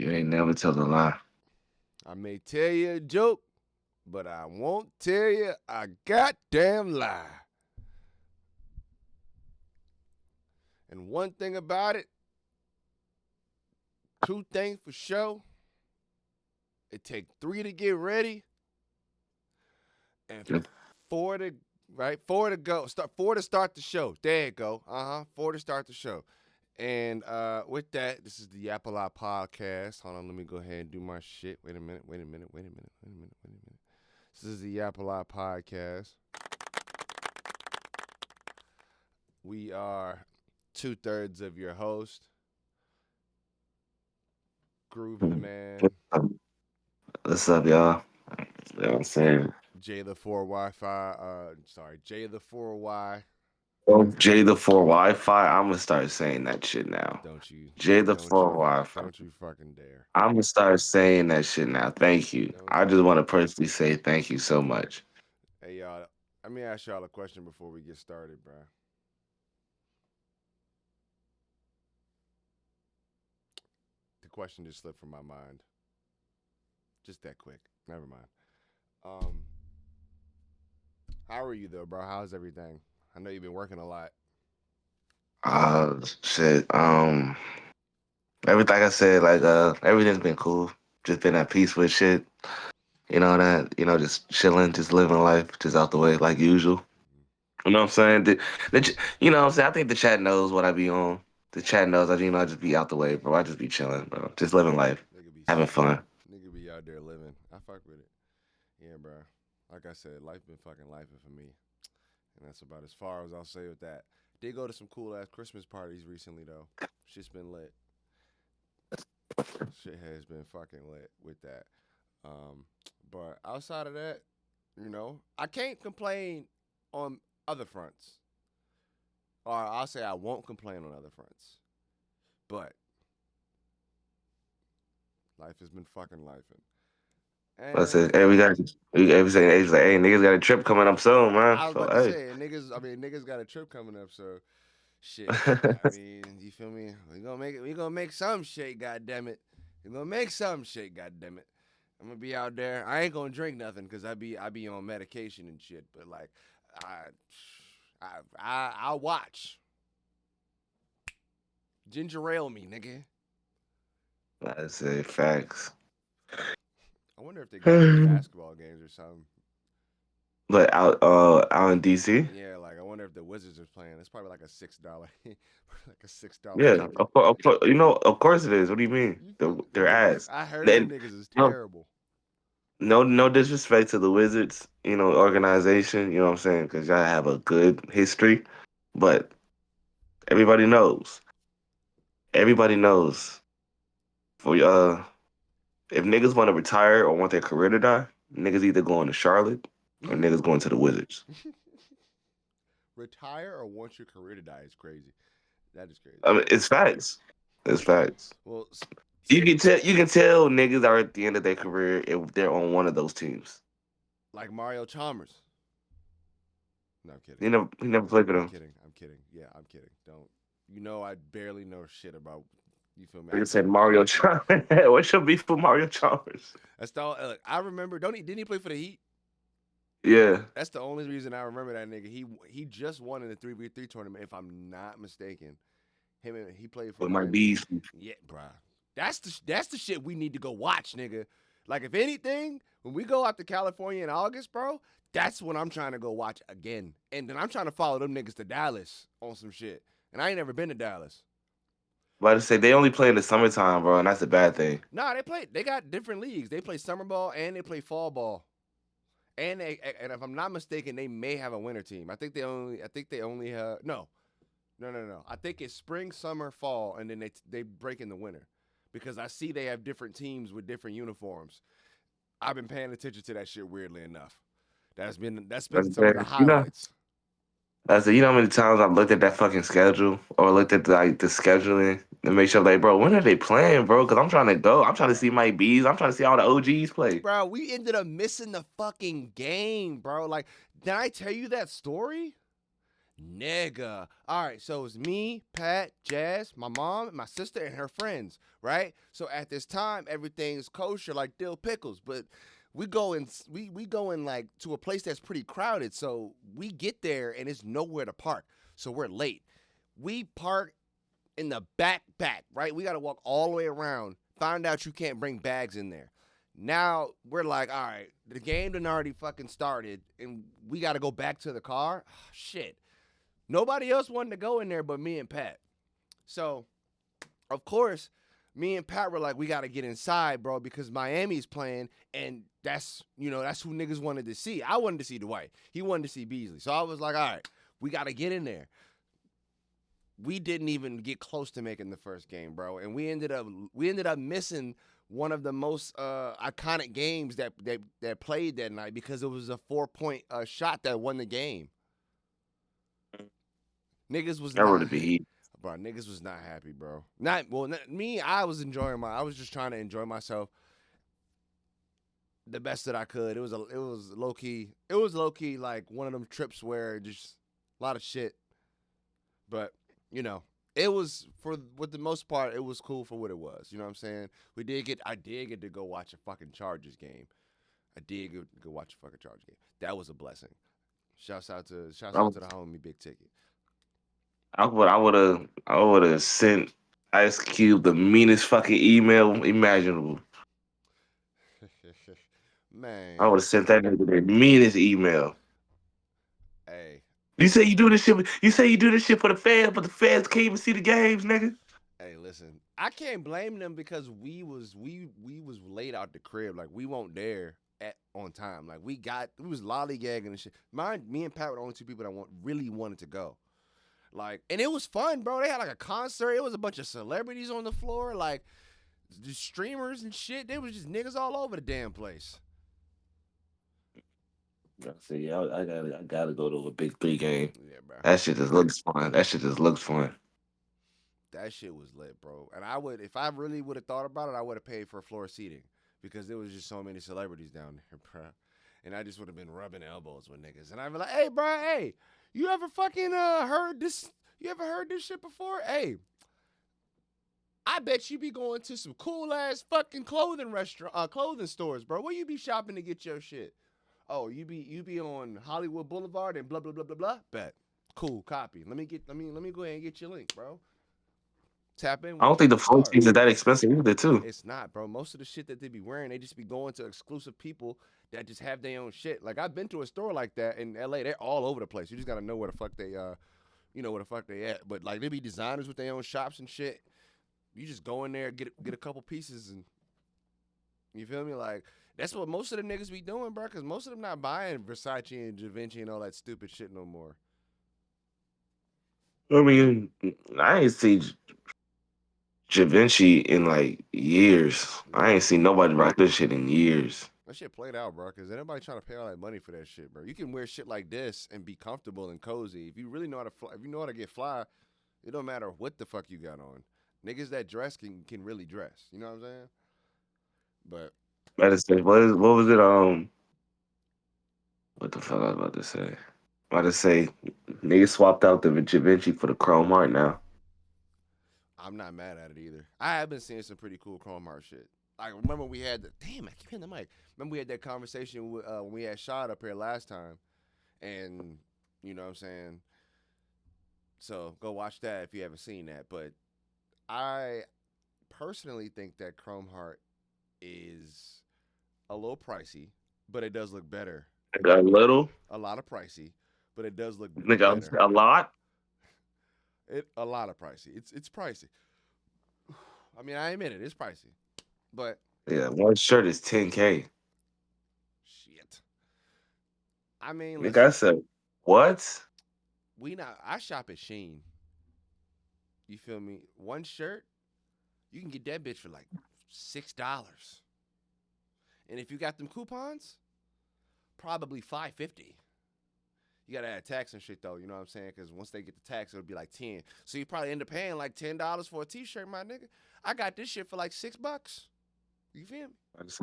You ain't never tell a lie. I may tell you a joke, but I won't tell you a goddamn lie. And one thing about it, two things for sure. It take 3 to get ready and Yep. 4 to right 4 to go. Start 4 to start the show. There you go. 4 to start the show. And with that, this is the Yappalot podcast. Hold on, let me go ahead and do my shit. Wait a minute. This is the Yappalot podcast. We are 2/3 of your host, Groove the Man, What's up, y'all? You know what I'm saying? J the 4 Wi-Fi. J the 4Y. Oh, J the 4 Wi-Fi. I'm gonna start saying that shit now. Don't you, J the don't 4 you, Wi-Fi. don't you fucking dare. I'm gonna start saying that shit now. Thank you. Don't I you. just want to personally say thank you so much. Hey y'all, let me ask y'all a question before we get started, bro. The question just slipped from my mind. Just that quick. Never mind. Um, how are you though, bro? How's everything? I know you've been working a lot. Shit. Everything I said, like, everything's been cool. Just been at peace with shit. You know that. You know, just chilling, just living life, just out the way, like usual. You know what I'm saying? You know what I'm saying? I think the chat knows what I be on. The chat knows I just be out the way, bro. I just be chilling, bro. Just living life, Nigga be having fun. nigga be out there living. I fuck with it. Yeah, bro. Like I said, life been fucking life for me, and that's about as far as I'll say with that. Did go to some cool ass Christmas parties recently though. Shit's been lit. Shit has been fucking lit with that. Um, but outside of that, I can't complain on other fronts. Or I'll say I won't complain on other fronts. But life has been fucking life. I And said, hey, every saying, hey, like, hey, niggas got a trip coming up soon, man. I was So, about to hey. say, niggas got a trip coming up, so shit. I mean, you feel me? We gonna make it. We gonna make some shit. God damn it. We gonna make some shit. God damn it. I'm gonna be out there. I ain't gonna drink nothing because I be on medication and shit. But like, I'll watch. Ginger ale me, nigga. I say facts. I wonder if they got any But basketball games or something. out in DC, Yeah, like I wonder if the Wizards are playing. It's probably like a $6, like a $6 yeah, ticket. you know, of course it is. What do you mean? You feel me? Their ass. I heard them Then niggas is no, terrible. no disrespect to the Wizards, you know, organization. You know what I'm saying? Because y'all have a good history, but everybody knows. Everybody knows. For if niggas want to retire or want their career to die, niggas either going to Charlotte or niggas going to the Wizards. Retire or want your career to die is crazy. That is crazy. I mean, it's facts. It's facts. Well, You can tell niggas are at the end of their career if they're on one of those teams. like Mario Chalmers. No, I'm kidding. He never played for I'm them. kidding. I'm kidding. Yeah, I'm kidding. Don't. I barely know shit about. You feel me? Like I said, Mario Chalmers. What's your beef with Mario Chalmers? That's the. I remember. Don't he? Didn't he play for the Heat? Yeah, That's the only reason I remember that nigga. He just won in the 3v3 tournament, if I'm not mistaken. He played for with my Miami. beef. Yeah, bruh. That's the shit we need to go watch, nigga. Like if anything, when we go out to California in August, bro, that's when I'm trying to go watch again. And then I'm trying to follow them niggas to Dallas on some shit. And I ain't never been to Dallas. But I say they only play in the summertime, bro, and that's a bad thing. Nah, they got different leagues. They play summer ball and they play fall ball. And if I'm not mistaken, they may have a winter team. I think they only have no. I think it's spring, summer, fall, and then they break in the winter, because I see they have different teams with different uniforms. I've been paying attention to that shit weirdly enough. That's been That's some of the bad. highlights. I said, you know how many times I've looked at that fucking schedule or looked at the scheduling and make sure, like, bro, when are they playing, bro? Because I'm trying to go. I'm trying to Bro, see my B's. I'm trying to see all the OGs play. bro, we ended up missing the fucking game, bro. Like, did I tell you that story? Nigga. All right, so it's me, Pat, Jazz, my mom, my sister, and her friends, right? So at this time, everything is kosher like dill pickles, but we go in like to a place that's pretty crowded. So we get there and it's nowhere to park. So we're late. We park in the back, right? We got to walk all the way around. Find out you can't bring bags in there. Now we're like, all right, the game done already fucking started, and we got to go back to the car. Shit. Nobody else wanted to go in there but me and Pat. So, of course, me and Pat were like, we got to get inside, bro, because Miami's playing, and that's who niggas wanted to see. I wanted to see Dwight. He wanted to see Beasley. So I was like, all right, we got to get in there. We didn't even get close to making the first game, bro, and we ended up missing one of the most iconic games that played that night because it was a 4 point shot that won the game. Niggas was That not would be heat. Bro, niggas was not happy, bro. Not well, not, me. I was enjoying I was just trying to enjoy myself the best that I could. It was low key. It was low key like one of them trips where just a lot of shit. But you know, it was for with the most part, it was cool for what it was. You know what I'm saying? I did get to go watch a fucking Chargers game. I did go watch a fucking Chargers game. That was a blessing. Shouts I, out would- to the homie Big Ticket. I would have sent Ice Cube the meanest fucking email imaginable. I Man, would have sent that nigga the meanest email. hey, You say you do this shit. You say you do this shit for the fans, but the fans can't even see the games, nigga. Hey, listen, I can't blame them because we was laid out the crib. Like we won't there at on time. Like we was lollygagging and shit. Me and Pat were the only two people that really wanted to go. Like, and it was fun, bro. They had like a concert. It was a bunch of celebrities on the floor, like the streamers and shit. They was just niggas all over the damn place. I see. I gotta go to a big three game. Yeah, bro. That shit just looks fun. That shit just looks fun. That shit was lit, bro. And I would, if I really would have thought about it, I would have paid for floor seating because there was just so many celebrities down there, bro. And I just would have been rubbing elbows with niggas. And I'd be like, hey, bro, hey, you ever fucking heard this? You ever heard this shit before? Hey, I bet you be going to some cool ass fucking clothing stores, bro. Where you be shopping to get your shit? Oh, you be on Hollywood Boulevard and blah blah blah blah blah. Bet. Cool, copy. Let me go ahead and get your link, bro. Tap in I don't with you think on the the floor card. seats are that expensive either, too. It's not, bro. Most of the shit that they be wearing, they just be going to exclusive people that just have their own shit. Like I've been to a store like that in LA. They're all over the place. You just gotta know where the fuck where the fuck they at. But like they be designers with their own shops and shit. You just go in there, get a couple pieces, and you feel me? Like that's what most of the niggas be doing, bro. Cause most of them not buying Versace and Givenchy and all that stupid shit no more. I mean, I ain't see Givenchy in like years. I Yeah, ain't seen nobody rock this shit in years. that shit played out, bro. Cause anybody trying to pay all that money for that shit, bro. You can wear shit like this and be comfortable and cozy. If you really know how to fly, if you know how to get fly, it don't matter what the fuck you got on. Niggas that dress can really dress. You know what I'm saying? But Better say, what was it? What the fuck I was about to say? About to say, niggas swapped out the Givenchy for the Chrome Heart now. I'm not mad at it either. I have been seeing some pretty cool Chrome Heart shit. I remember we had damn, I keep hitting the mic. Remember we had that conversation when we had Shot up here last time, and you know what I'm saying. So go watch that if you haven't seen that. But I personally think that Chrome Heart is a little pricey, but it does look better. A little, A lot of pricey, but it does look nigga, better. a lot. It a lot of pricey. It's pricey. I mean, I admit it. It's pricey, but Yeah, one shirt is 10K. shit. I mean, Nigga, I listen. said, what? We not. I shop at Sheen. You feel me? One shirt, you can get that bitch for like $6, and if you got them coupons, probably $5.50. You gotta add tax and shit though. You know what I'm saying? Because once they get the tax, it'll be like 10. So you probably end up paying like $10 for a T-shirt, my nigga. I got this shit for like $6. You feel me?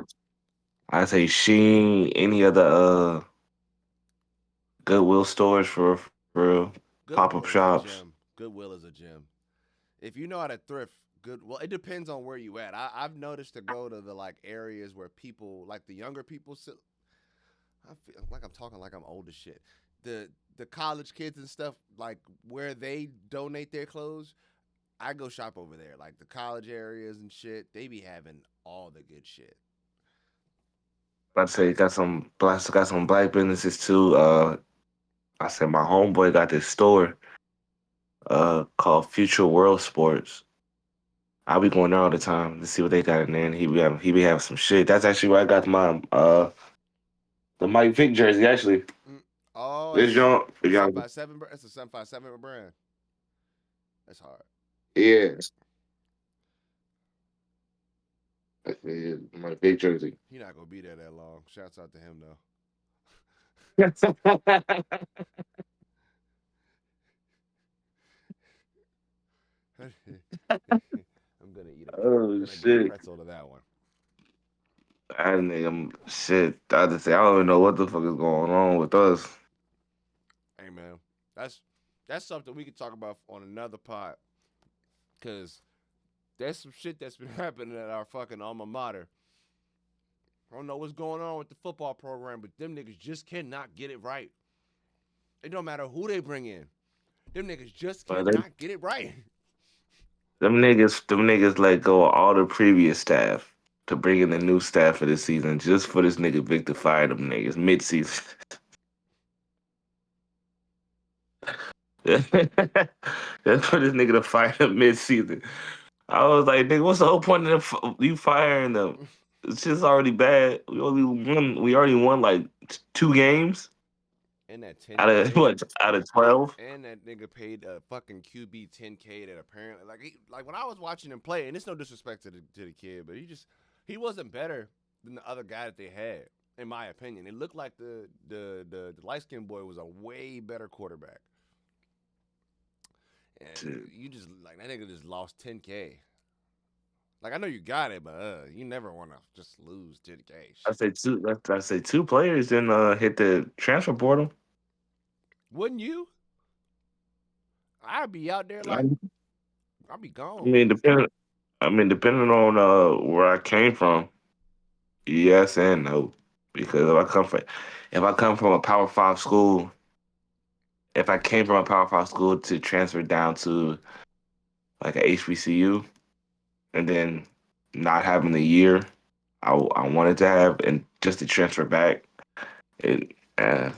I say Sheen, any other Goodwill stores for real. pop up Goodwill is a shops. gym. Goodwill is a gym. If you know how to thrift, good. Well, it depends on where you at. I've noticed to go to the like areas where people like the younger people sit. I feel like I'm talking like I'm old as shit. The the college kids and stuff like where they donate their clothes. I go shop over there, like the college areas and shit. They be having all the good shit. I'd say got some black businesses too. I said my homeboy got this store called Future World Sports. I'll be going there all the time to see what they got in there, and he be having some shit. That's actually where I got my the Mike Vick jersey. Actually, Mm. Oh, this it's young, young, 757. It's a 757 brand. That's hard. yeah, my Vick jersey. He not gonna be there that long. Shouts out to him though. I'm gonna eat a Oh gonna give a shit! pretzel to that one. I nigga, shit. I just say I don't even know what the fuck is going on with us. Hey man, that's that's something we could talk about on another pod. Cause there's some shit that's been happening at our fucking alma mater. I don't know what's going on with the football program, but them niggas just cannot get it right. It don't matter who they bring in. Them niggas just But they, cannot get it right. them niggas let go of all the previous staff to bring in the new staff for this season, just for this nigga Vic to fire them niggas mid season. Just for this nigga to fire them mid season. I was like, nigga, what's the whole point of you firing them? It's just already bad. We already won like two games And that out of 10K. what, out of 12. And that nigga paid a fucking QB 10K that apparently like when I was watching him play, and it's no disrespect to the kid, but he wasn't better than the other guy that they had, in my opinion. It looked like the light skinned boy was a way better quarterback. And you just like that nigga just lost 10K. Like I know you got it, but you never want to just lose 10K. I Shit. say two. I say two players didn't hit the transfer portal. Wouldn't you? I'd be out there I like I'd be gone. mean, depending on where I came from, yes and no. Because if I come from a Power Five school, if I came from a Power Five school to transfer down to like a HBCU, and then not having the year I wanted to have, and just to transfer back, it it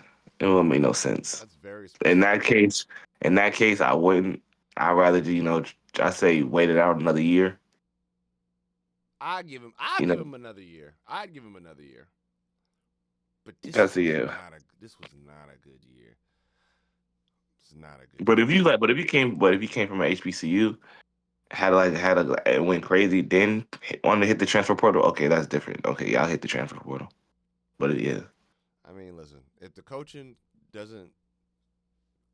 wouldn't make no sense. That's very In specific. that case, I wouldn't. I'd rather I say wait it out another year. I'd You give know, him another year. I'd give him another year. But that's a yeah. this was not a good year. It's not a good But year. if you came from an HBCU, it went crazy, then wanted to hit the transfer portal. Okay, that's different. Okay, yeah, I'll hit the transfer portal. But yeah, I mean, listen, if the coaching doesn't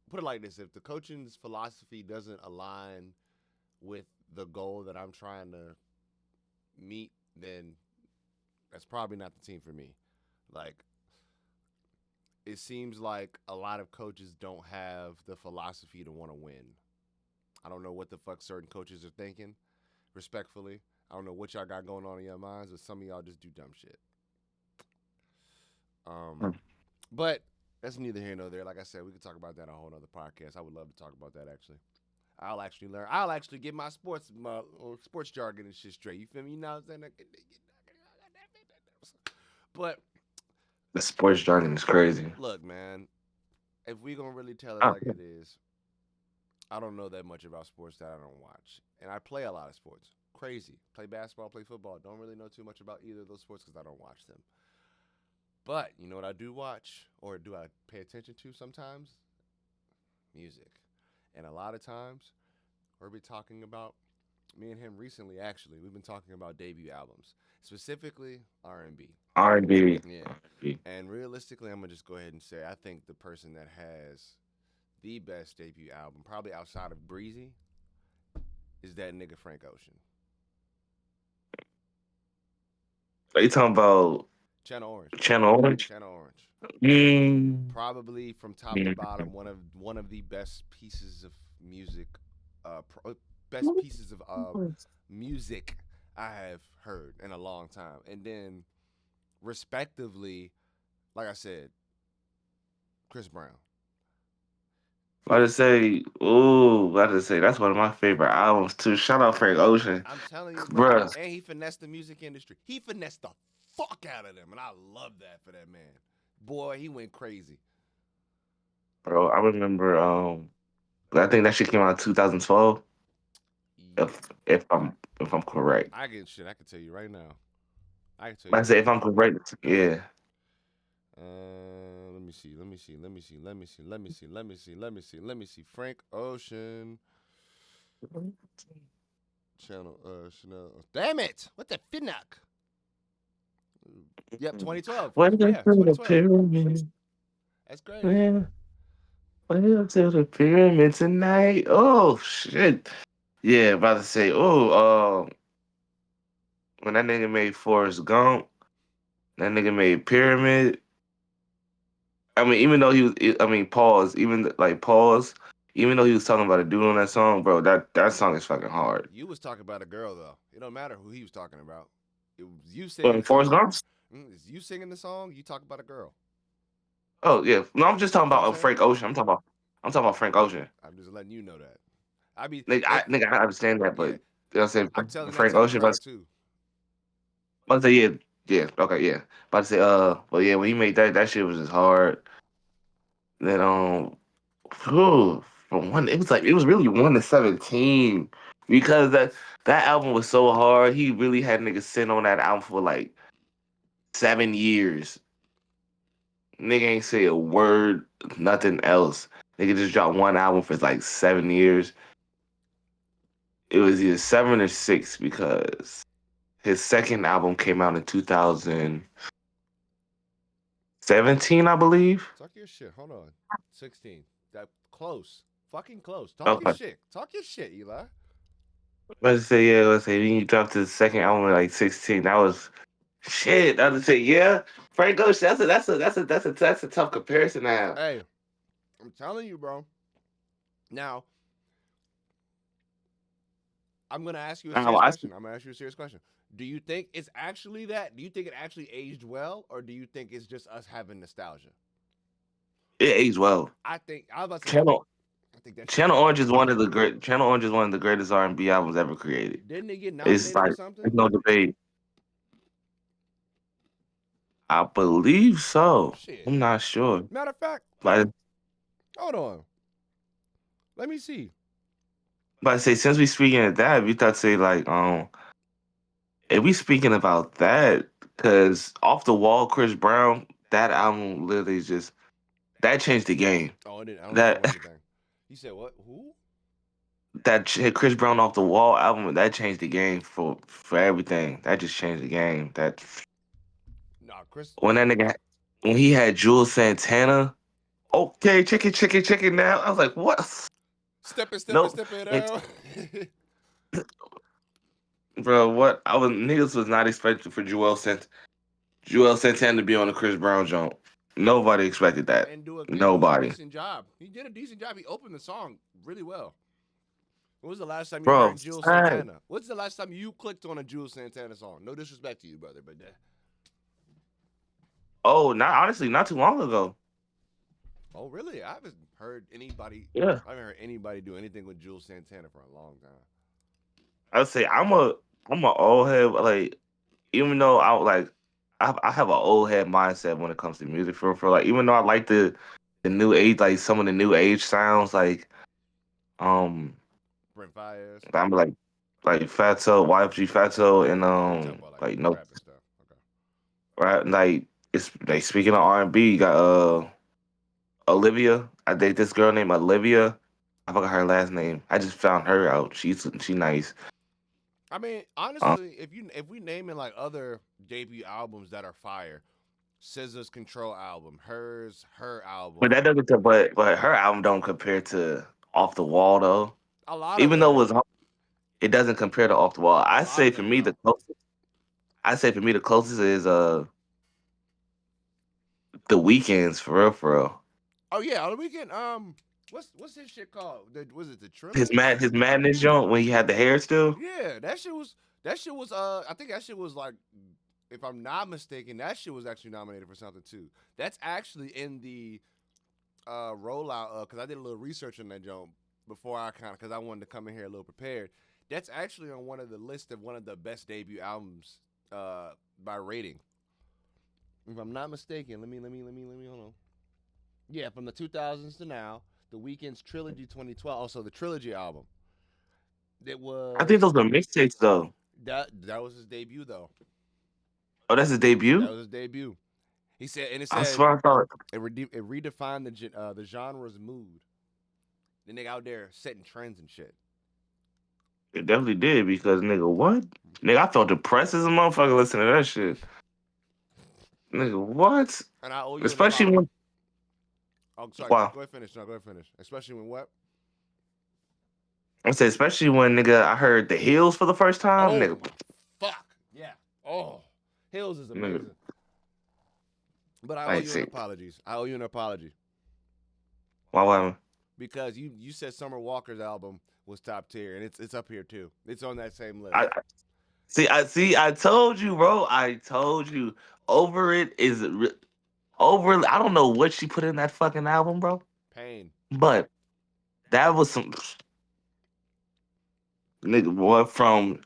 put it like this, if the coaching's philosophy doesn't align with the goal that I'm trying to meet, then that's probably not the team for me. Like it seems like a lot of coaches don't have the philosophy to want to win. I don't know what the fuck certain coaches are thinking. Respectfully, I don't know what y'all got going on in your minds, but some of y'all just do dumb shit. Um, but that's neither here nor there. Like I said, we could talk about that on a whole other podcast. I would love to talk about that actually. I'll actually learn. I'll actually get my sports jargon and shit straight. You feel me? You know what I'm saying? But the sports jargon is crazy. look, man, if we gonna really tell it Oh, like it is, I don't know that much about sports that I don't watch, and I play a lot of sports. Crazy. Play basketball, play football. Don't really know too much about either of those sports because I don't watch them. But you know what I do watch, or do I pay attention to sometimes? Music. And a lot of times, we'll be talking about me and him recently. Actually, we've been talking about debut albums, specifically R&B. R&B. Yeah. And realistically, I'm gonna just go ahead and say I think the person that has the best debut album, probably outside of Breezy, is that nigga Frank Ocean. Are you talking about Channel Orange. Channel Orange. Channel Orange. Mm. Probably from top to bottom, one of the best pieces of music, best pieces of music I have heard in a long time. And then, respectively, like I said, Chris Brown. I just say, ooh, I just say that's one of my favorite albums too. Shout out Frank Ocean, I'm telling you, bro. bruh. And he finessed the music industry. He finessed the fuck out of them, and I love that for that man. Boy, he went crazy. Bro, I remember. I think that shit came out in 2012. If I'm correct, I can shit. I can tell you right now. I can tell I you say right if I'm now. correct, yeah. Let me see. Let me see. Let me see. Let me see. Let me see. Let me see. Let me see. Let me see. Frank Ocean channel. Chanel. Damn it! What the finnock? Yep, 2012. Wait Yeah, until the 2012. pyramid. That's crazy. Yeah, wait until the pyramid tonight. Oh shit. Yeah, about to say. Oh, when that nigga made Forrest Gump, that nigga made Pyramid. I mean, even though he was, I mean, pause. Even like pause. Even though he was talking about a dude on that song, bro, that song is fucking hard. You was talking about a girl though. It don't matter who he was talking about. It was you singing But the Forrest song. Gump. It's you singing the song. You talk about a girl. Oh yeah, no, I'm just talking You know what about I'm saying? Frank Ocean. I'm talking about Frank Ocean. I'm just letting you know that. I mean, if Nigga, I understand that, but yeah, you know what I'm saying I'm telling that Frank to the Ocean. crowd too. About to say yeah, yeah, okay, yeah. About to say well yeah, when he made that shit was just hard. Then whew, from one, it was really 1 to 17 because that album was so hard. He really had niggas sitting on that album for like 7 years. Nigga ain't say a word, nothing else. Nigga just dropped one album for like 7 years. It was either 7 or 6 because his second album came out in 2017, I believe. Talk your shit. Hold on. 16. That close. Fucking close. Talk your Okay. shit. Talk your shit, Eli. Let's say yeah, let's say he dropped his second album at like 16. That was shit. I would say yeah. Frank Ocean, that's a tough comparison now. Hey, I'm telling you, bro. Now, I'm gonna ask you a Now serious I question. I'm gonna ask you a serious question. Do you think it's actually that? Do you think it actually aged well, or do you think it's just us having nostalgia? it aged well. I was about to say Channel I think that shit Channel aged Orange well. is one of the great Channel Orange is one of the greatest R&B albums ever created. Didn't it get It's nominated for like something? there's no debate. I believe so. Shit. I'm not sure. Matter of fact, But hold on. Let me see. but I say since we speaking of that, we thought say like if we speaking about that, because off the wall, Chris Brown, that album literally just that changed the game. Oh, it didn't. I don't think it That won anything. You said what? Who? Chris Brown off the wall album that changed the game for everything. That just changed the game. That Nah, Chris. when that nigga when he had Jules Santana, okay, chicken now. I was like, what? Nope. Step it It's, out. bro, what? I was niggas was not expecting for Joel Santana to be on the Chris Brown joint. Nobody expected that. And do a Nobody. decent job. He did a decent job. He opened the song really well. When was the last time you Bro, heard Jules sad. Santana? What's the last time you clicked on a Jules Santana song? No disrespect to you, brother, but Oh, not honestly, not too long ago. oh really? I haven't heard anybody. Yeah. I haven't heard anybody do anything with Jules Santana for a long time. I would say I'm a old head like even though I have an old head mindset when it comes to music for like even though I like the new age like some of the new age sounds um Brent Fayez. I'm like Fatso, YFG Fatso and Oh, you talking about like like no rap and stuff? Okay. right like it's like speaking of R&B, you got Olivia. I date this girl named Olivia. I forgot her last name. I just found her out. She nice. I mean, Um, honestly, if we naming like other debut albums that are fire, SZA's Control album, her but album, that doesn't but her album don't compare to Off the Wall though. a lot of Even though them, it doesn't compare to Off the Wall. a lot of them don't. I say for me the closest is the weekends for real, for real. Oh yeah, on the weekend. What's his shit called? Was it the His trilogy? his madness joint when he had the hair still. Yeah, that shit was. I think that shit was like, if I'm not mistaken, that shit was actually nominated for something too. That's actually in the rollout, because I did a little research on that joint before I kind of, because I wanted to come in here a little prepared. That's actually on one of the list of one of the best debut albums uh, by rating. If I'm not mistaken, let me hold on. Yeah, from the 2000s to now, the Weeknd's Trilogy 2012, also the Trilogy album. It I think was those are mixtapes though. that was his debut though. Oh, that's his That debut. was his debut. He said, and it I said swear I thought it redefined the genre's mood. The nigga out there setting trends and shit. it definitely did because nigga, what? Nigga, I felt depressed as a motherfucker listening to that shit. Nigga, what? And I owe you an Especially apology. when Oh, sorry. wow. Go ahead, finish. No, go ahead, finish. Especially when what? I say especially when nigga I heard the heels for the first time, Oh nigga. my fuck. Yeah. Oh, Hills is Nigga, amazing. But I owe I you an say, apology. I owe you an apology why? because you said Summer Walker's album was top tier, and it's up here too. It's on that same list. I see. I told you, bro. I told you. Over it is over. I don't know what she put in that fucking album, bro. Pain. But that was some nigga. What from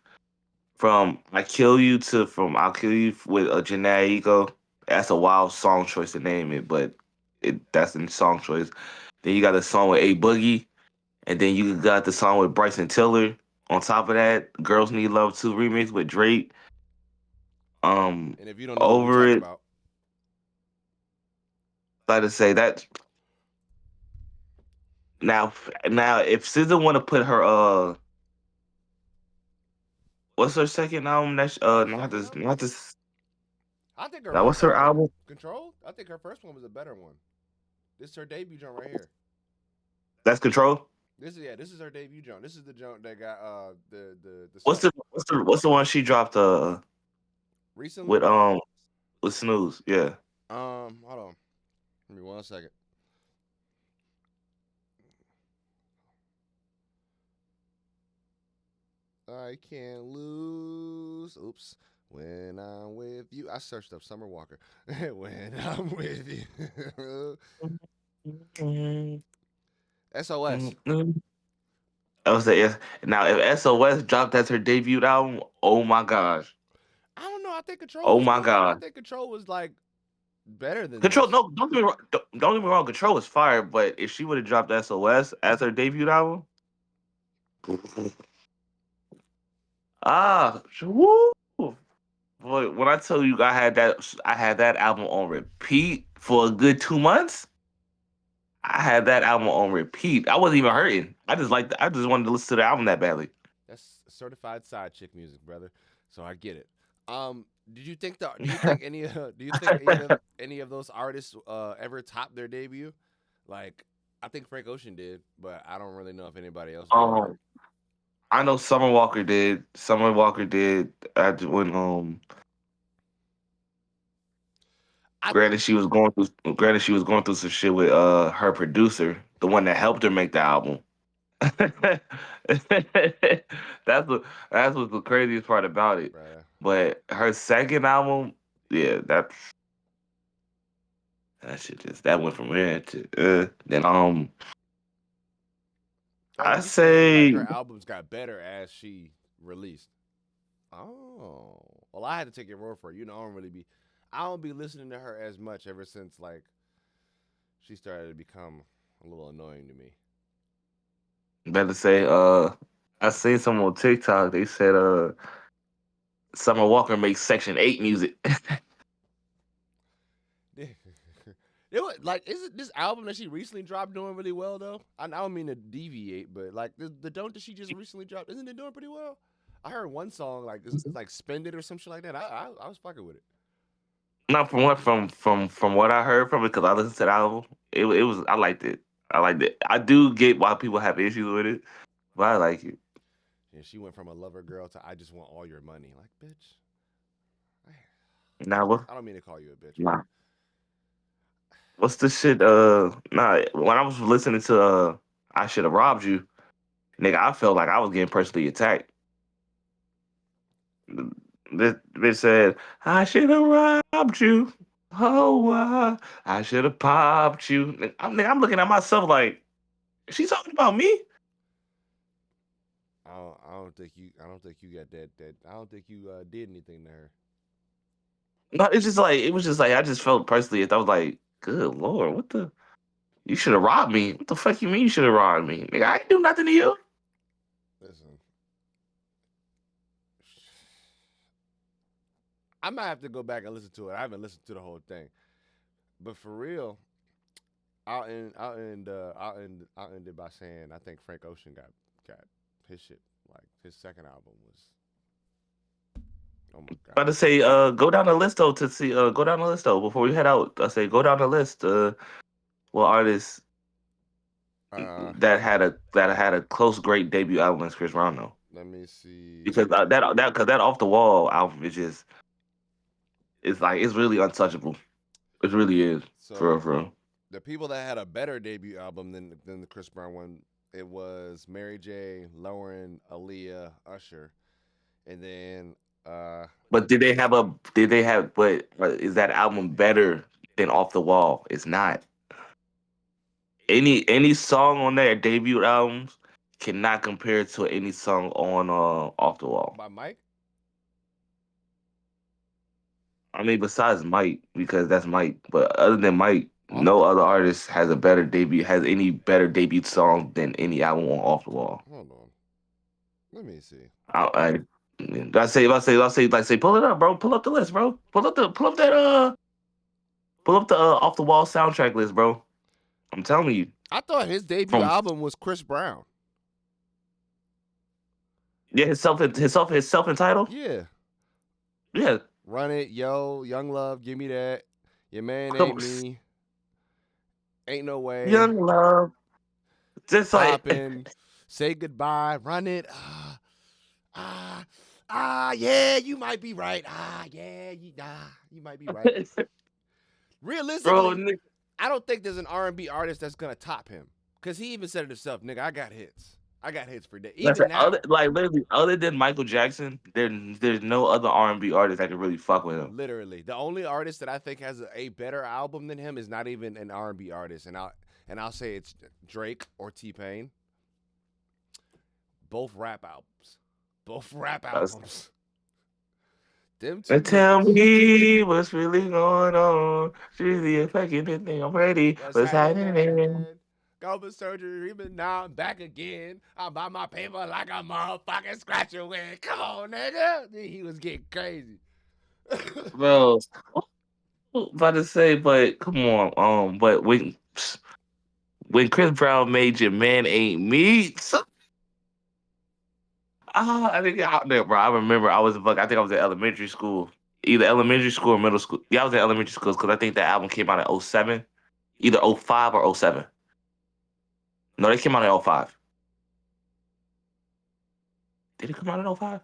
I kill you to from I'll kill you with a Janae Ego. That's a wild song choice to name it, but that's the song choice. Then you got the song with A Boogie, and then you got the song with Bryson Tiller. On top of that, Girls Need Love 2 remix with Drake. And if you don't know what we Over talking it. about, Like to say that now if SZA want to put her what's her second album? That's her not second this album, not this I think her now what's first her album, album? Control. I think her first one was a better one. This is her debut joint right here. That's Control. This is her debut joint. This is the joint that got the What's song the one she dropped recently. with with Snooze? Yeah. Hold on. Give me 1 second. I can't lose. Oops. When I'm with you, I searched up Summer Walker. When I'm with you, SOS. I was say yes. Now if SOS dropped as her debut album, oh my gosh. I don't know. I think Control Oh was my good. I god. think Control was like better than Control, this. no, don't get me wrong, Control was fire, but if she would have dropped SOS as her debut album, woo. Boy, when I tell you I had that album on repeat for a good 2 months. I had that album on repeat. I wasn't even hurting. I just wanted to listen to the album that badly. That's certified side chick music, brother. So I get it. Did you think the? Do you think any? Do you think any of those artists ever topped their debut? Like, I think Frank Ocean did, but I don't really know if anybody else did. um, I know Summer Walker did. Summer Walker did. When I granted she was going through some shit with her producer, the one that helped her make the album. that's what that's what's the craziest part about it. bruh. But her second album, yeah, that shit just that went from there to then Oh, I you feel like say her albums got better as she released? Oh, well, I had to take your word for it. I don't be listening to her as much ever since like she started to become a little annoying to me. better say I seen some on TikTok. They said Summer Walker makes Section 8 music. It was like, is it this album that she recently dropped doing really well though? I don't mean to deviate, but like the don't that she just recently dropped, isn't it doing pretty well? I heard one song like it's like "Spend It" or some shit like that. I was fucking with it. Not from what from what I heard from it because I listened to the album. It was I liked it. I liked it. I do get why people have issues with it, but I like it. And she went from a lover girl to "I just want all your money." Like, bitch, Now what? I don't mean to call you a bitch, but Nah. What's the shit? Nah. When I was listening to I should have robbed you, nigga. I felt like I was getting personally attacked. This bitch said, "I should have robbed you. Oh, I should have popped you." I'm looking at myself like, is she talking about me? I don't think you. I don't think you got that. I don't think you did anything to her. No, it's just like it was just like I just felt personally. I was like, "Good lord, what the? You should have robbed me. What the fuck you mean you should have robbed me? Nigga, I ain't do nothing to you." Listen, I might have to go back and listen to it. I haven't listened to the whole thing, but for real, I'll end it by saying I think Frank Ocean got his shit, like his second album was, oh my About to god. say, go down the list though to see, go down the list though before we head out. I say, go down the list. What artists Uh, that had a close great debut album as Chris Brown though? Let me see. Because that off the wall album is just it's like it's really untouchable. It really is for real, So for real. the people that had a better debut album than the Chris Brown one, it was Mary J, Lauren, Aaliyah, Usher, and then But did they have but is that album better than Off the Wall? It's not. Any song on their debut albums cannot compare to any song on Off the Wall. by Mike. I mean, besides Mike, because that's Mike. But other than Mike, Off no the other artist has any better debut song than any album on Off the Wall. Hold on. Let me see. I like say pull it up, bro. Pull up the list, bro. Pull up the Off the Wall soundtrack list, bro. I'm telling you, I thought his debut from album was Chris Brown. yeah, his self entitled. Yeah. Yeah, Run It, Yo, Young Love, Give Me That. Your Man come Ain't Me. Ain't No Way. Young Love. Just like Poppin'. Say Goodbye. Run It. Ah, yeah, you might be right. You might be right. bro, Realistically, I don't think there's an R&B artist that's gonna top him. Cause he even said it himself, nigga. I got hits. I got hits for that. That's like Even now, literally other than Michael Jackson, there's no other R&B artist that can really fuck with him. literally, the only artist that I think has a better album than him is not even an R&B artist, and I'll say it's Drake or T Pain. Both rap albums. Both rap That's, albums. Them two and tell niggas. me what's really going on. She's the affecting thing. I'm ready. What's What's happening? happening? Go for surgery, but now I'm back again. I buy my paper like a motherfucking scratcher wig. Come on, nigga. He was getting crazy. Bro, about to say, but come on, but when Chris Brown made your man ain't me, I think out there, bro. I remember I think I was in elementary school, either elementary school or middle school. Yeah, I was in elementary school because I think that album came out in '07, either '05 or '07. No, they came out in '05. Did it come out in '05?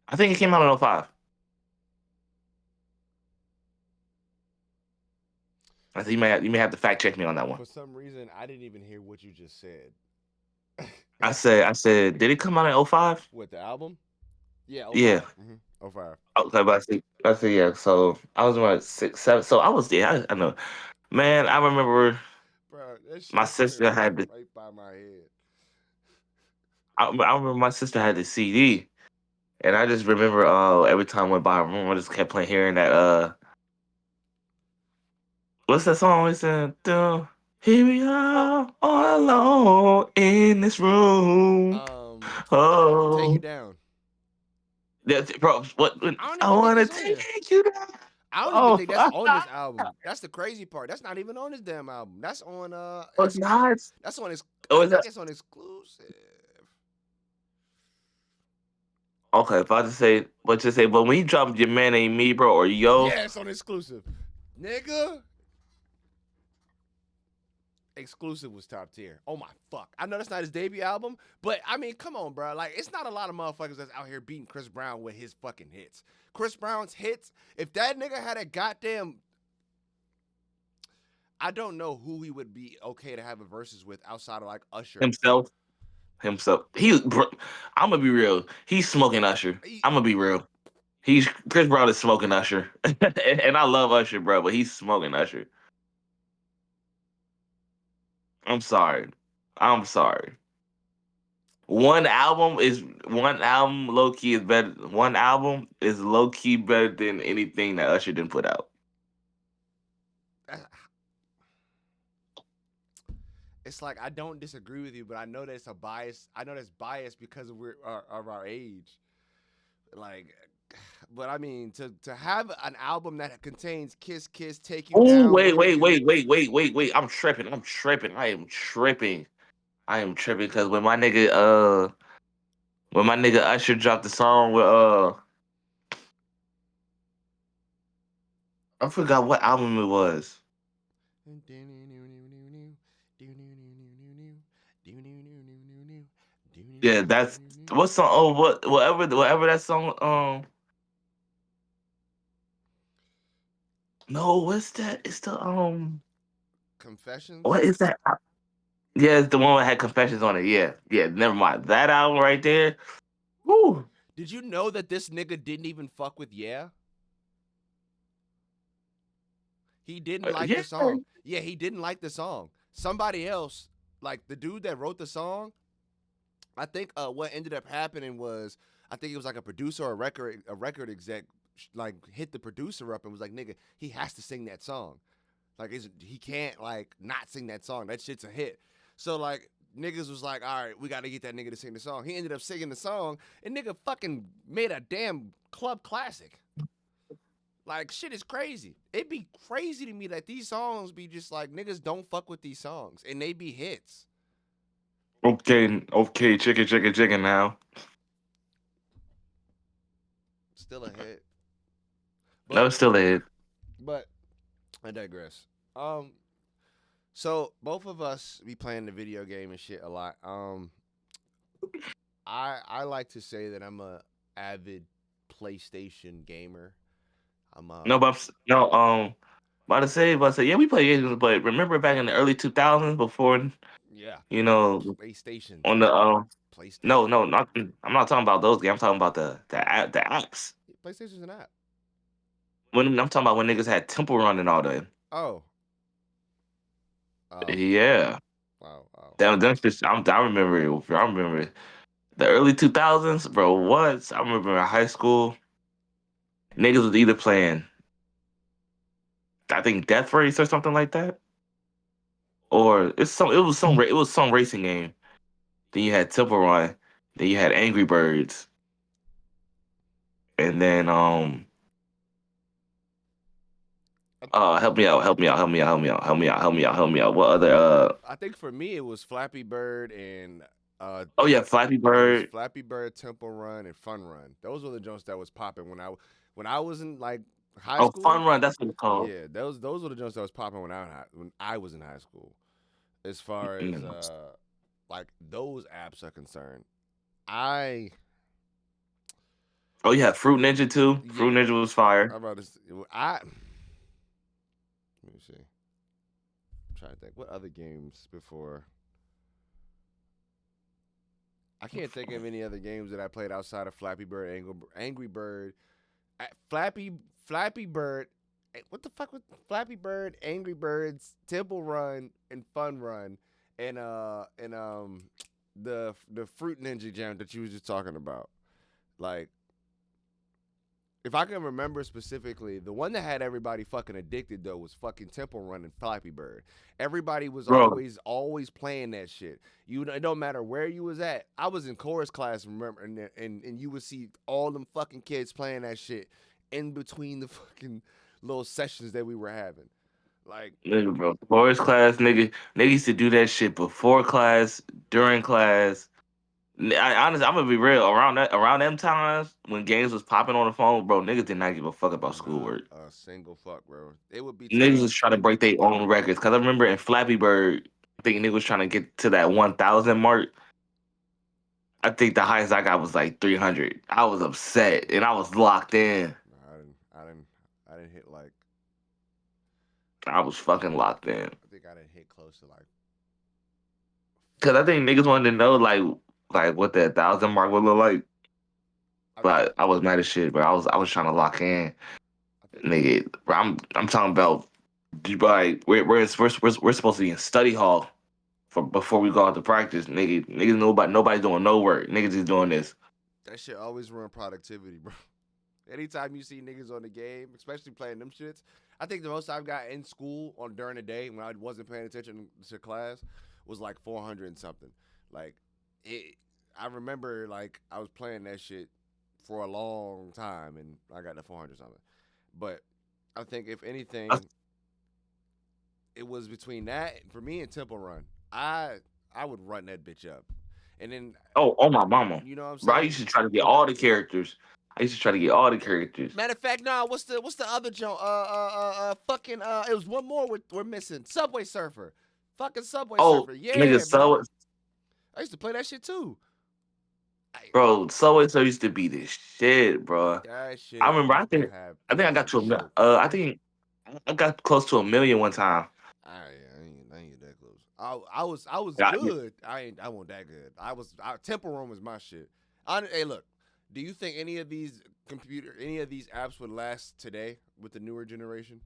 I think it came out in '05. I think you may have to fact check me on that one. For some reason, I didn't even hear what you just said. I said, did it come out in '05? What, the album? Yeah, oh Yeah. 05. Mm-hmm. Oh 05. Okay, but I see, yeah. So I was around 6, 7. So I was there. I know, man. I remember Bro, that my shit sister went had the. right by my head. I remember my sister had the CD, and I just remember every time I went by her room, I just kept playing hearing that what's that song we said? Here we are all alone in this room. Take You Oh, Down. bro, what I don't I even think wanna that's on there. take you down. I don't even Oh, think that's on this album. That's the crazy part. That's not even on this damn album. That's on it's not. that's on his Oh, I is that think it's on exclusive. okay? If I just say, but just say, but when you drop your man ain't me, bro, or yo, Yeah, it's on exclusive. Nigga, Exclusive was top tier. Oh my fuck! I know that's not his debut album, but I mean, come on, bro. Like, it's not a lot of motherfuckers that's out here beating Chris Brown with his fucking hits. Chris Brown's hits. If that nigga had a goddamn, I don't know who he would be okay to have a versus with outside of like Usher. Himself, himself. I'm gonna be real. He's smoking Usher. He, I'm gonna be real. He's Chris Brown is smoking Usher, and I love Usher, bro, but he's smoking Usher. I'm sorry. I'm sorry. One album low key is better. One album is low key better than anything that Usher didn't put out. it's like I don't disagree with you, but I know that's a bias. I know that's biased because of our age. Like, but I mean, to have an album that contains "Kiss Kiss," "Take You Oh Down wait, with wait, You," wait, wait, wait, wait, wait. I'm tripping. I'm tripping. I am tripping. I am tripping because when my nigga Usher dropped the song with I forgot what album it was. Yeah, that's what song. Oh, whatever that song. No, what's that? It's the what Confessions. is that? Yeah, it's the one that had confessions on it. Yeah, yeah. Never mind that album right there. Woo. Did you know that this nigga didn't even fuck with Yeah? He didn't like Yeah. the song. Yeah, he didn't like the song. Somebody else, like the dude that wrote the song, I think what ended up happening was I think it was like a producer or a record exec like hit the producer up and was like, nigga, he has to sing that song. Like he can't like not sing that song. That shit's a hit. So like niggas was like, all right, we got to get that nigga to sing the song. He ended up singing the song, and nigga fucking made a damn club classic. Like shit is crazy. It'd be crazy to me that these songs be just like niggas don't fuck with these songs, and they be hits. Okay, okay, chicken, chicken, chicken. Now Still a hit, no, but it's still a hit. but I digress. Um, so both of us be playing the video game and shit a lot. I like to say that I'm a avid PlayStation gamer. I'm No, but no, about to say, yeah, we play games, but remember back in the early 2000s before, yeah, you know, PlayStation, on the no, PlayStation. no, not I'm not talking about those games. I'm talking about the apps. PlayStation's an app. When I'm talking about when niggas had Temple Run and all that. Oh, oh, Yeah, wow, wow. that's just I remember it. I remember it. The early 2000s, bro. What? I remember in high school, niggas was either playing, I think Death Race or something like that, or it was some racing game. Then you had Temple Run. Then you had Angry Birds, and then help me out, help me out, help me out, help me out, help me out, help me out, help me out. What other I think for me it was Flappy Bird and oh yeah, Flappy it was Bird. Flappy Bird, Temple Run, and Fun Run. Those were the jumps that was popping when I was in like high Oh, school. Fun Run, that's what it's called. Yeah, those were the jumps that was popping when I was in high school. As far as Mm. like those apps are concerned, I Oh yeah, Fruit Ninja too. Fruit yeah, Ninja was fire. I'm about to I let me see. I'm trying to think what other games before. I can't think of any other games that I played outside of Flappy Bird, Angry Bird, Flappy Flappy Bird. What the fuck with Flappy Bird, Angry Birds, Temple Run, and Fun Run, and the Fruit Ninja Jam that you was just talking about. Like, if I can remember specifically, the one that had everybody fucking addicted though was fucking Temple Run and Flappy Bird. Everybody was Bro, always playing that shit. It don't matter where you was at. I was in chorus class, remember, and you would see all them fucking kids playing that shit in between the fucking little sessions that we were having. Like, nigga, bro. Boys class, nigga used to do that shit before class, during class. Honestly, I'm gonna be real. Around them times when games was popping on the phone, bro, niggas did not give a fuck about not schoolwork. a single fuck, bro. It would be Niggas was times. trying to break their own records. Cause I remember in Flappy Bird. think niggas was trying to get to that 1,000 mark. I think the highest I got was like 300. I was upset and I was locked in. No, I didn't hit like. I was fucking locked in. I think I didn't hit close to like. Cause I think niggas wanted to know like what that 1,000 mark would look like. I think But I was mad as shit, bro. I was trying to lock in, I think nigga. Bro, I'm talking about like we're supposed to be in study hall for before we go out to practice, nigga. Niggas nobody's doing no work. Niggas is doing this. that shit always ruin productivity, bro. Anytime you see niggas on the game, especially playing them shits, I think the most I've got in school on during the day when I wasn't paying attention to class was like 400 and something. Like it, I remember like I was playing that shit for a long time and I got the 400 something. But I think if anything, it was between that for me and Temple Run. I I would run that bitch up, and then Oh my mama, you know what I'm bro. I saying. used to try to get all the characters. I used to try to get all the characters. Matter of fact, nah. What's the other joint? Fucking It was one more we're missing. Subway Surfer, fucking Subway Oh, Surfer. nigga, Yeah, bro. so I used to play that shit too. I, bro, so and so used to be this shit, bro. that I shit remember. used to have I think I people got in to choke. I think I got close to 1 million one time. I ain't that close. I was Yeah, good. I wasn't that good. Temple Run was my shit. Hey, look. Do you think any of these apps would last today with the newer generation?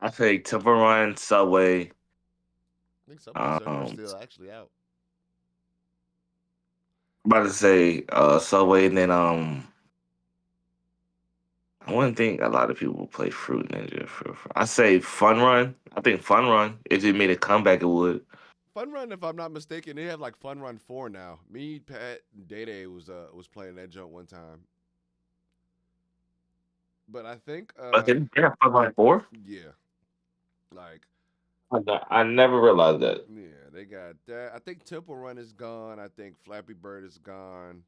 I say Temple Run, Subway. I think Subway Surfer is Um, still actually out. I'm about to say Subway, and then I wouldn't think a lot of people would play Fruit Ninja. I say Fun Run. I think Fun Run. If it made a comeback, it would. Fun Run, if I'm not mistaken, they have like Fun Run 4 now. Me, Pat, and Day Day was playing that jump one time. But I think But they have Fun Run 4. yeah, like I never realized that. yeah, they got that. I think Temple Run is gone. I think Flappy Bird is gone.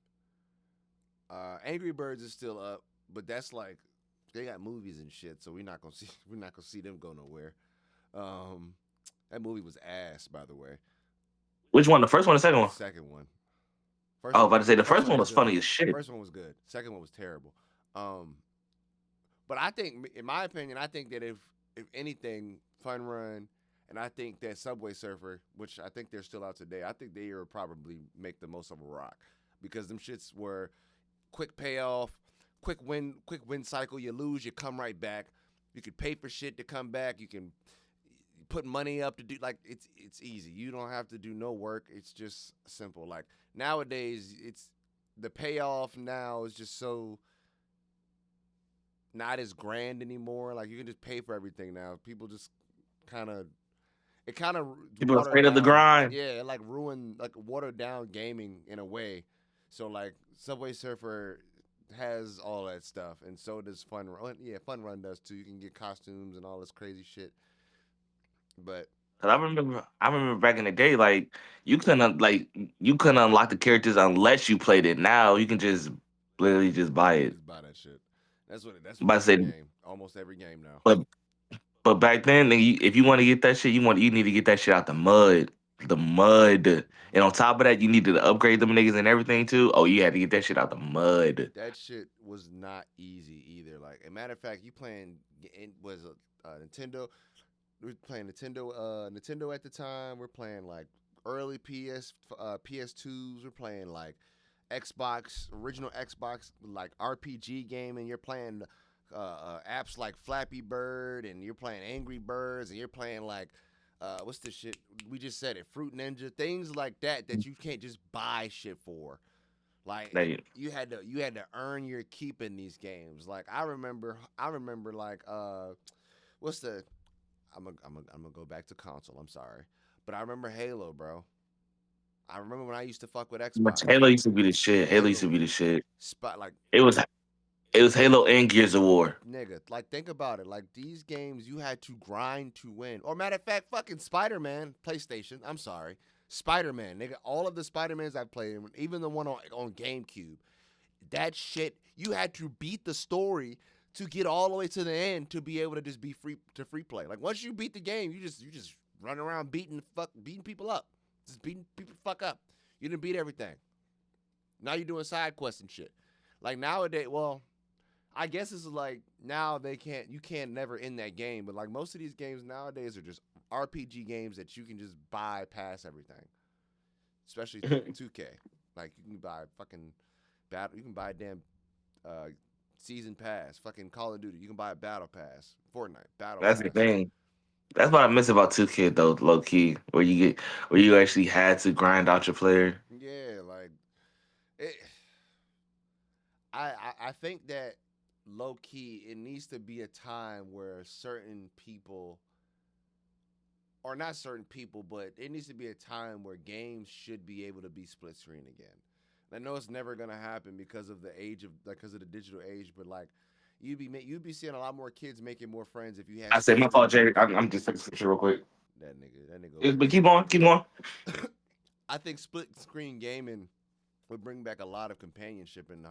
Angry Birds is still up, but that's like they got movies and shit, so we're not gonna see them go nowhere. Um, that movie was ass, by the way. Which one? The first one, or the second one? Second one. I was about to say the First first one one is was good. funny as shit. First one was good. Second one was terrible. Um, but I think, in my opinion, I think that if anything, Fun Run, and I think that Subway Surfer, which I think they're still out today, I think they will probably make the most of a rock because them shits were quick payoff, quick win cycle. You lose, you come right back. You could pay for shit to come back. You can put money up to do like it's easy. You don't have to do no work. It's just simple. Like nowadays, it's the payoff now is just so not as grand anymore. Like you can just pay for everything now. People just kind of it kind of People are watered afraid of the down. grind. Yeah, it like ruined like watered down gaming in a way. So like Subway Surfer has all that stuff, and so does Fun Run. Yeah, Fun Run does too. You can get costumes and all this crazy shit. But 'Cause I remember back in the day, like you couldn't unlock the characters unless you played it. Now you can just literally just buy it. just buy that shit. That's I'm with about to every say, game. Almost every game now. but but back then, nigga, if you want to get that shit, you need to get that shit out the mud. And on top of that, you needed to upgrade them niggas and everything too. Oh, you had to get that shit out the mud. That shit was not easy either. Like, a matter of fact, you playing was a Nintendo. We were playing Nintendo at the time. We're playing like early PS2s. We're playing like original Xbox, like RPG game, and you're playing apps like Flappy Bird, and you're playing Angry Birds, and you're playing like what's the shit we just said it, Fruit Ninja, things like that you can't just buy shit for. Like Like, you had to earn your keep in these games. Like I remember like what's the I'm gonna go back to console. I'm sorry, but I remember Halo, bro. I remember when I used to fuck with but Xbox. Halo used to be the shit. Halo used to Halo be the shit. spot like It was it was Halo and Gears of War. nigga. Like think about it. Like these games, you had to grind to win. Or matter of fact, fucking Spider Man, PlayStation. I'm sorry, Spider Man, nigga. All of the Spider Mans I've played, even the one on GameCube, that shit you had to beat the story to get all the way to the end to be able to just be free play. Like once you beat the game, you just running around beating people up, just beating people fuck up. You didn't beat everything. Now you're doing side quests and shit. Like nowadays, well, I guess it's like now you can't never end that game, but like most of these games nowadays are just RPG games that you can just bypass everything, especially 2K. Like you can buy fucking battle, you can buy a damn uh, season pass, fucking Call of Duty. You can buy a battle pass, Fortnite battle That's the pass. thing. That's what I miss about 2K though, low key, where you actually had to grind out your player. Yeah, like it. I think that low key it needs to be a time where certain people, or not certain people, but it needs to be a time where games should be able to be split screen again. I know it's never gonna happen because of the age of like because of the digital age, but like you'd be seeing a lot more kids making more friends if you had I said split my screen fault, Jay. games. I'm just taking some shit real quick. That nigga over But there. keep on, keep on. I think split screen gaming would bring back a lot of companionship in the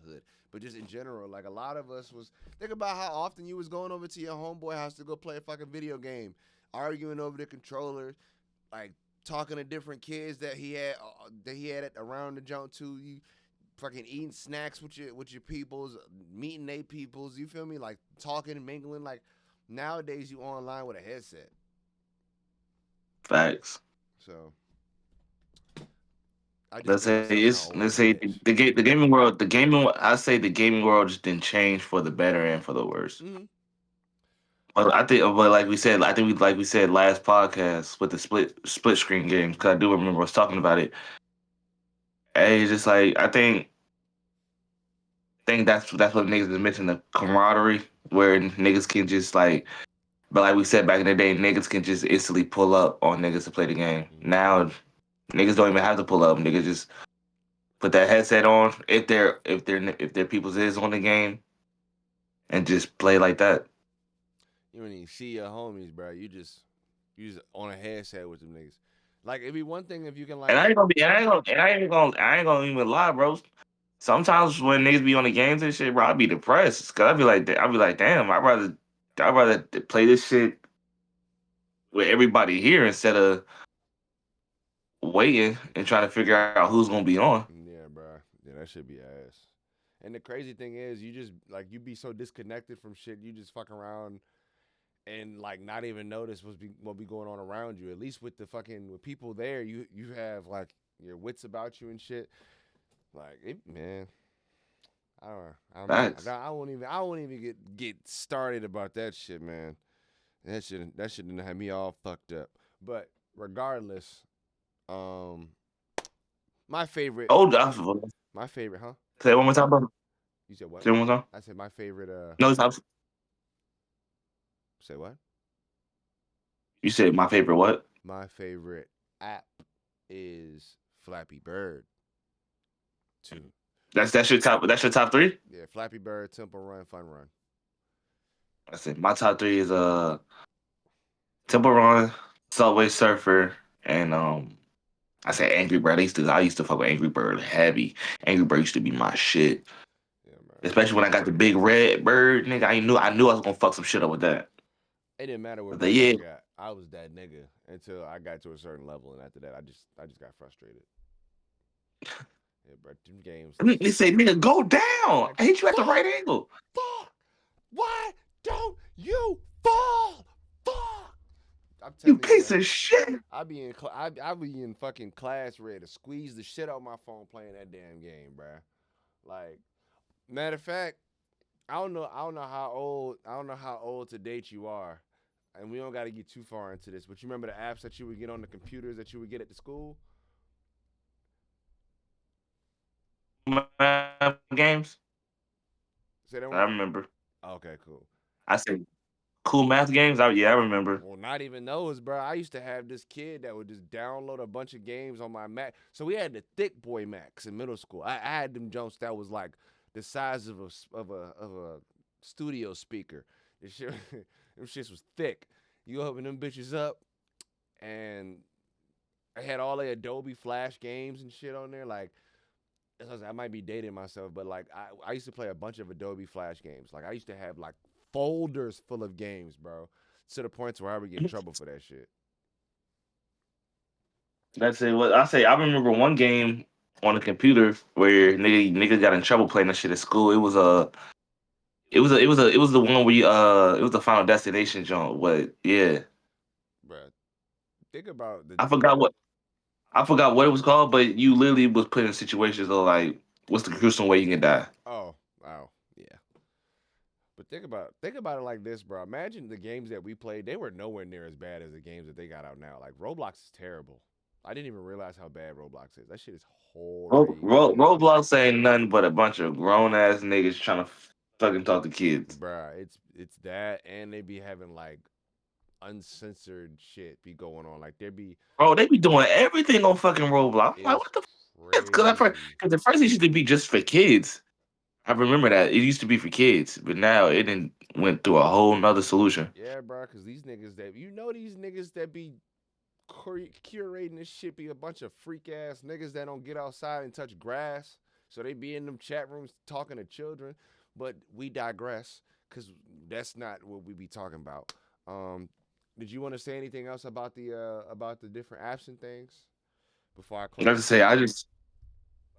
hood. But just in general, like a lot of us was think about how often you was going over to your homeboy house to go play a fucking video game, arguing over the controller, like talking to different kids that he had around the jump too. You fucking eating snacks with your peoples, meeting they peoples. You feel me? Like talking and mingling. Like nowadays, you online with a headset. Facts. So I just feel like somehow old Let's is a say bitch. the gaming world, I say the gaming world just didn't change for the better and for the worse. Mm-hmm. But like we said, I think we like we said last podcast with the split screen games, because I do remember us talking about it. Hey, it's just like think that's what niggas is missing, the camaraderie, where niggas can just like, but like we said back in the day, niggas can just instantly pull up on niggas to play the game. Mm-hmm. Now niggas don't even have to pull up. Niggas just put that headset on if their people's is on the game and just play like that. You don't even see your homies, bro. You just on a headset with them niggas. Like it'd be one thing if you can And like, I ain't gonna be, and I ain't gonna even lie, bro. Sometimes when niggas be on the games and shit, bro, I be depressed because I be like, damn, I'd rather play this shit with everybody here instead of waiting and trying to figure out who's gonna be on. yeah, bro. Yeah, that should be ass. And the crazy thing is, you just like you be so disconnected from shit. You just fuck around and like not even notice what be going on around you. At least with the fucking with people there, you have like your wits about you and shit. Like it, man. I don't know. Facts. I won't even get started about that shit, man. That shit didn't have me all fucked up. But regardless, um, my favorite, Oh, my favorite, huh? say it one more time, bro. You said what? Say it one more time. I said my favorite. No, stop. Say what? You said my favorite what? My favorite app is Flappy Bird. Two. That's your top. That's your top three. Yeah, Flappy Bird, Temple Run, Fun Run. I said my top three is Temple Run, Subway Surfer, and I said Angry Bird. I used to fuck with Angry Bird heavy. Angry Bird used to be my shit. Yeah, man. Especially when I got the big red bird, nigga. I knew I was gonna fuck some shit up with that. It didn't matter I what was like, bird I yeah. got. I was that nigga until I got to a certain level, and after that, I just got frustrated. Yeah, bro, them games was They say, nigga, go down. like I hit you at the right fuck, angle. fuck. Why don't you fall? Fuck. I'm You telling you, piece bro. of shit. I be in fucking class ready to squeeze the shit out my phone playing that damn game, bro. Like, matter of fact, I don't know how old to date you are, and we don't got to get too far into this. But you remember the apps that you would get on the computers that you would get at the school? Games. Say that I one. remember. Okay, cool. I said cool math games. Yeah, I remember. Well, not even those, bro. I used to have this kid that would just download a bunch of games on my Mac. So we had the thick boy Macs in middle school. I had them jumps that was like the size of a studio speaker. This shit, them shits was thick. You open them bitches up, and I had all the Adobe Flash games and shit on there. Like I might be dating myself, but like I used to play a bunch of Adobe Flash games. Like I used to have like folders full of games, bro. to the point to where I would get in trouble for that shit. That's it. What I say, I remember one game on the computer where nigga got in trouble playing that shit at school. It was the one where it was the Final Destination joint. But yeah, Bruh, think about the I forgot what I forgot what it was called. But you literally was put in situations of like, what's the gruesome way you can die? oh wow yeah. But think about it like this, bro. Imagine the games that we played; they were nowhere near as bad as the games that they got out now. Like Roblox is terrible. I didn't even realize how bad Roblox is. That shit is horrible, Roblox ain't nothing but a bunch of grown ass niggas trying to fucking talk to kids. bruh. It's that, and they be having like uncensored shit be going on. Like there be Bro, they be doing everything on fucking Roblox. I'm like, is what the? Because crazy. at first it used to be just for kids. I remember that it used to be for kids, but now it didn't went through a whole nother solution. Yeah, bro. Because these niggas that these niggas that be curating this shit be a bunch of freak ass niggas that don't get outside and touch grass. So they be in them chat rooms talking to children. But we digress because that's not what we be talking about. Um, did you want to say anything else about the different apps and things before I Like close I this say, shit I out? just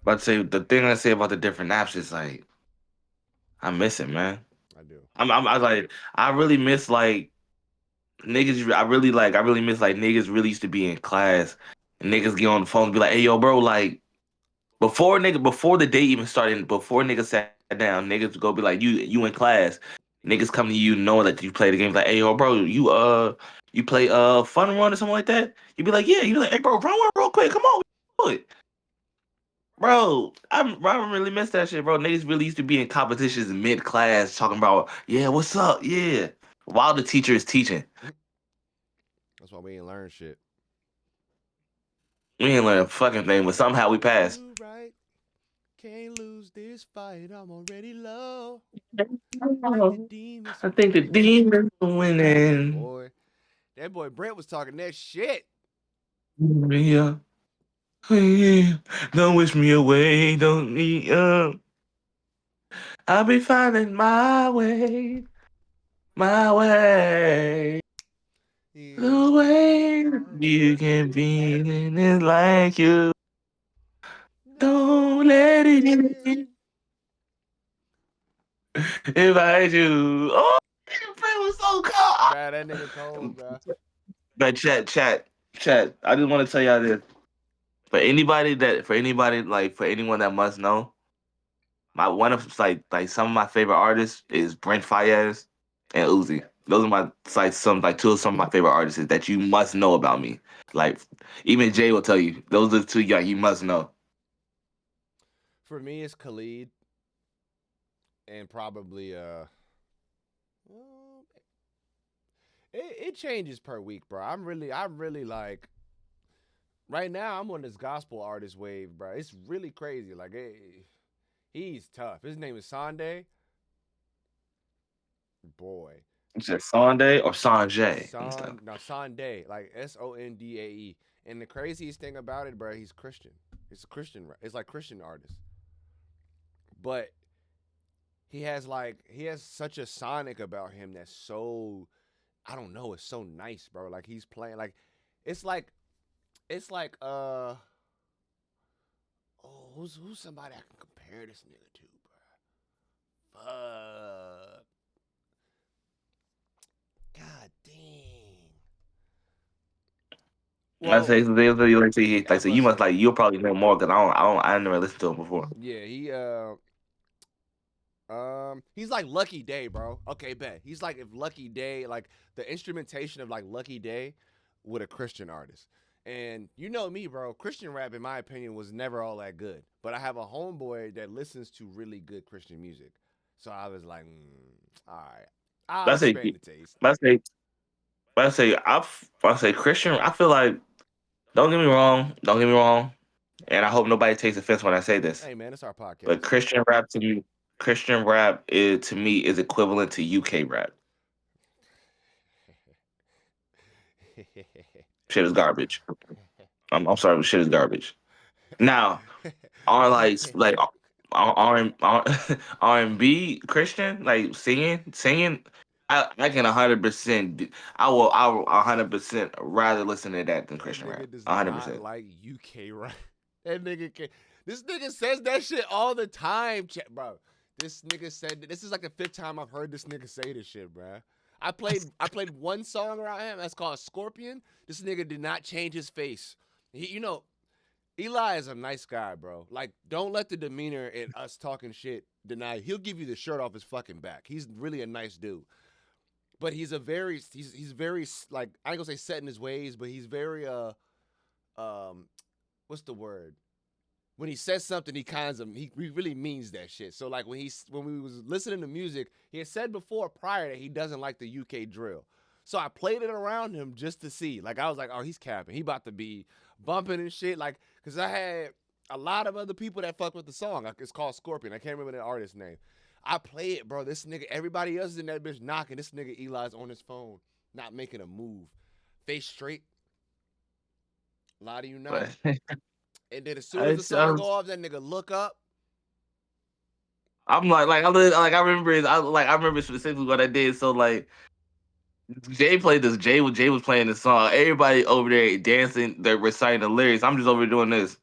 about to say the thing I say about the different apps is like I miss it, man. I do. I like I really miss like niggas. I really miss like niggas really used to be in class and niggas get on the phone and be like, hey yo, bro, like before the day even started, before niggas sat down, niggas go be like, you in class, niggas come to you knowing that you play the game like, hey yo, bro, you play Fun Run or something like that. You be like, yeah, you be like, hey bro, run one real quick, come on, do it. Bro, I really miss that shit, bro. Niggas really used to be in competitions mid class talking about, yeah, what's up? Yeah. While the teacher is teaching. That's why we ain't learn shit. We ain't learn a fucking thing, but somehow we passed. You right. Can't lose this fight. I'm already low. Think the demons I are think the winning. demons are Yeah, winning. boy. That boy Brent was talking that shit. Yeah. Yeah. Don't wish me away. Don't need I'll be finding my way. My way. Yeah, The way you yeah. can be in it like you. Don't Don't let let it it in in. if I do. Oh, that was so Bruh, that cold. nigga cold, bruh. But chat. I just want to tell y'all this. For anyone that must know, my one of like some of my favorite artists is Brent Fayez and Uzi. Those are my like some like two of some of my favorite artists that you must know about me. Like even Jay will tell you those are the two you must know. For me, it's Khalid and probably well, it changes per week, bro. I'm really like right now. I'm on this gospel artist wave, bro. It's really crazy. Like he's tough. His name is Sunday. Boy, It's just Sunday or Sanjay and stuff. Sunday, like Sondae. And the craziest thing about it, bro, he's Christian. It's a Christian. It's like Christian artist, but he has such a sonic about him that's so I don't know. It's so nice, bro. Like he's playing like it's like it's like oh who's somebody I can compare this nigga to, bro? God dang. I Well, say like I'm so about to you must say like you'll probably know more because I never listened to him before. yeah. He's like Lucky Day, bro. Okay, bet. He's like if Lucky Day, like the instrumentation of like Lucky Day with a Christian artist. And you know me, bro. Christian rap, in my opinion, was never all that good. But I have a homeboy that listens to really good Christian music. So I was like, all right, I'll But I say expand the taste. but I say I say Christian. I feel like don't get me wrong, and I hope nobody takes offense when I say this. Hey, man, it's our But podcast. Christian rap is to me is equivalent to UK rap. Shit is garbage. I'm sorry, but shit is garbage. Now, are R and B Christian like singing? I can 100%. I will 100% rather listen to that than That Christian rap. nigga does hundred not percent. like UK rap. That nigga can. This nigga says that shit all the time, bro. This nigga said this is like the fifth time I've heard this nigga say this shit, bro. I played one song around him that's called Scorpion. This nigga did not change his face. Eli is a nice guy, bro. Like, don't let the demeanor and us talking shit deny. He'll give you the shirt off his fucking back. He's really a nice dude, but he's very like I ain't gonna say set in his ways, but he's very um what's the word? When he says something, he really means that shit. So like when we was listening to music, he had said before prior that he doesn't like the UK drill. So I played it around him just to see. Like I was like, oh, he's capping. He about to be bumping and shit. Like, cause I had a lot of other people that fuck with the song. Like, it's called Scorpion. I can't remember the artist's name. I play it, bro. This nigga, everybody else is in that bitch knocking. This nigga Eli's on his phone, not making a move, face straight. Lie to you not. But And then as soon as I, the song I'm, go off, that nigga look up. I'm I remember I remember specifically what I did. So like Jay played this. Jay was playing this song. Everybody over there dancing. They're reciting the lyrics. I'm just over there doing this.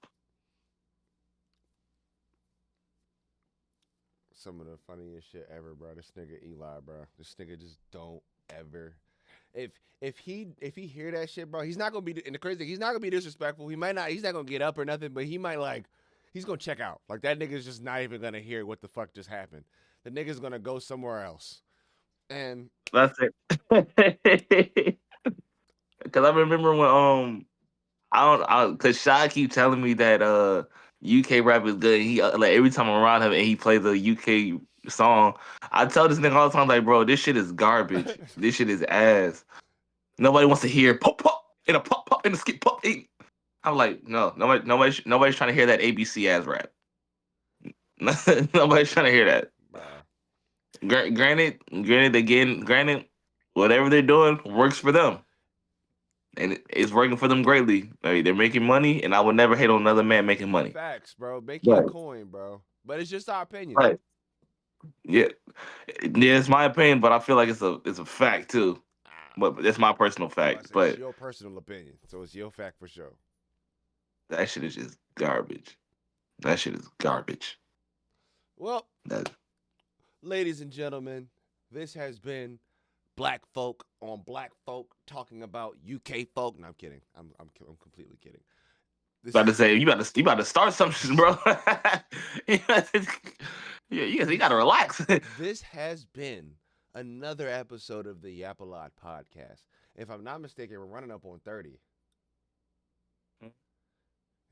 Some of the funniest shit ever, bro. This nigga Eli, bro. This nigga just don't ever. If if he hear that shit, bro, he's not gonna be. And the crazy thing, he's not gonna be disrespectful. He might not. He's not gonna get up or nothing, but he might like. He's gonna check out. Like that nigga's just not even gonna hear what the fuck just happened. The nigga's gonna go somewhere else. And That's it. Because I remember when cause Shy keep telling me that UK rap is good. He like every time I'm around him and he plays a UK song, I tell this nigga all the time like, bro, this shit is garbage. This shit is ass. Nobody wants to hear pop pop in a pop pop in a skip pop. I'm like, no, nobody's trying to hear that ABC ass rap. Nobody's trying to hear that. bruh, Granted, whatever they're doing works for them, and it's working for them greatly. I mean, they're making money, and I would never hate on another man making money. facts, bro. Make your Right, coin, bro. But it's just our opinion. right, yeah, yeah. It's my opinion, but I feel like it's a fact too. Ah, But it's my personal well, fact. it's But your personal opinion, so it's your fact for sure. that shit is just garbage. That shit is garbage. Well, That ladies and gentlemen, this has been Black Folk on Black Folk talking about UK folk. No, I'm kidding. I'm completely kidding. This about to is say you about to start something, bro. You got to- yeah, you got to relax. this has been another episode of the Yappalot podcast. If I'm not mistaken, we're running up on 30.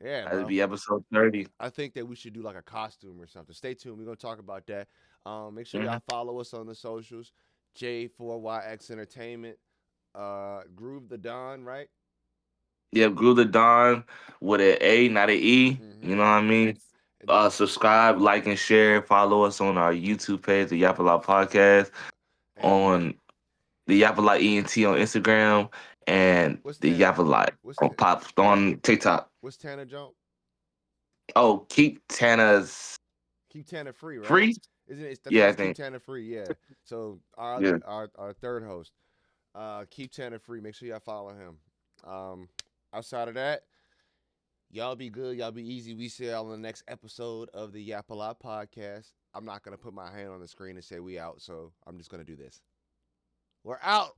Yeah, That'd bro. be episode 30. I think that we should do like a costume or something. Stay tuned. We're gonna talk about that. Make sure Mm-hmm. y'all follow us on the socials. J4YX Entertainment. Groove the Don, right? Yeah, Grew the Dawn with an A, not an E. You Mm-hmm. know what I mean? Subscribe, like, and share. Follow us on our YouTube page, the Yappalot Podcast, And on the Yappalot ENT on Instagram, and what's the Tana? Yappalot What's on Pop on TikTok. what's Tana Jump? Oh, keep Tana's Keep Tana free, right? free. Isn't it? I think Yeah, I it's Keep think. Tana free. Yeah. So our Yeah. other our third host, Keep Tana free. Make sure y'all follow him. Um, outside of that, y'all be good. Y'all be easy. We see y'all on the next episode of the Yapalot podcast. I'm not gonna put my hand on the screen and say we out, so I'm just gonna do this. We're out.